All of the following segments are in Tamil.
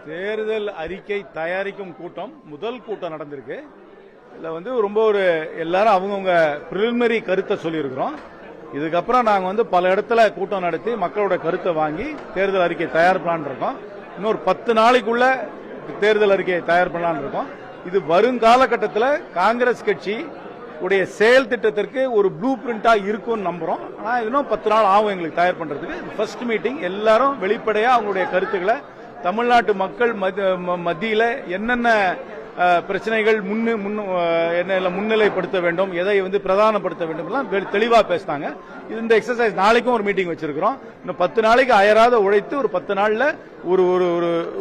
தேர்தல் அறிக்கை தயாரிக்கும் கூட்டம் முதல் கூட்டம் நடந்திருக்கு. இதுல ரொம்ப ஒரு எல்லாரும் அவங்கவுங்க பிரிலிமினரி கருத்தை சொல்லியிருக்கிறோம். இதுக்கப்புறம் நாங்க பல இடத்துல கூட்டம் நடத்தி மக்களோட கருத்தை வாங்கி தேர்தல் அறிக்கை தயார் பண்ணலான்னு இருக்கோம். இன்னொரு 10 நாளைக்குள்ள தேர்தல் அறிக்கையை தயார் பண்ணலான்னு இருக்கோம். இது வருங்காலகட்டத்தில் காங்கிரஸ் கட்சி உடைய செயல் திட்டத்திற்கு ஒரு ப்ளூ பிரிண்டா இருக்கும்னு நம்புறோம். ஆனா இன்னும் 10 நாள் ஆகும் எங்களுக்கு தயார் பண்றதுக்கு. ஃபர்ஸ்ட் மீட்டிங் எல்லாரும் வெளிப்படையா அவங்களுடைய கருத்துக்களை தமிழ்நாட்டு மக்கள் மத்தியில என்னென்ன பிரச்சனைகள் முன்னிலைப்படுத்த வேண்டும், எதை பிரதானப்படுத்த வேண்டும் தெளிவா பேசினாங்க. இந்த எக்ஸசைஸ் நாளைக்கும் ஒரு மீட்டிங் வச்சிருக்கிறோம். இன்னும் 10 நாளைக்கு அயராத உழைத்து ஒரு 10 நாள்ல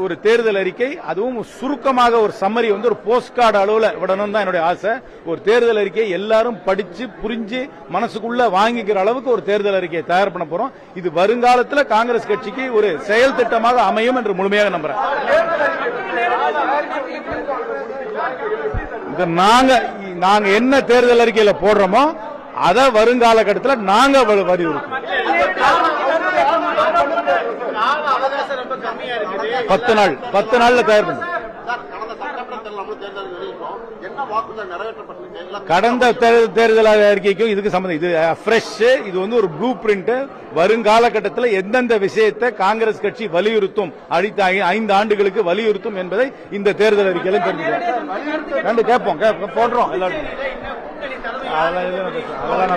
ஒரு தேர்தல் அறிக்கை, அதுவும் சுருக்கமாக ஒரு சம்மரி ஒரு போஸ்ட் கார்டு அளவுல விடணும் தான் என்னுடைய ஆசை. ஒரு தேர்தல் அறிக்கை எல்லாரும் படிச்சு புரிஞ்சு மனசுக்குள்ள வாங்கிக்கிற அளவுக்கு ஒரு தேர்தல் அறிக்கையை தயார் பண்ண போறோம். இது வருங்காலத்தில் காங்கிரஸ் கட்சிக்கு ஒரு செயல் திட்டமாக அமையும் என்று முழுமையாக நம்புறேன். நாங்க என்ன தேர்தல் அறிக்கையில போடுறோமோ அதை வருங்கால கட்டத்தில் நாங்க வலியுறுத்தோம். 10 நாள்ல தயார் பண்ண கடந்த தேர்தல் அறிக்கைக்கும் இதுக்கு சம்பந்தம். இது ஃப்ரெஷ், இது ஒரு ப்ளூ பிரிண்ட். வருங்கால கட்டத்தில் எந்தெந்த விஷயத்தை காங்கிரஸ் கட்சி வலியுறுத்தும், அடுத்த 5 ஆண்டுகளுக்கு வலியுறுத்தும் என்பதை இந்த தேர்தல் அறிக்கையில தெரிஞ்சுக்கலாம். கேட்போம், போடுறோம் எல்லாரும். அதெல்லாம்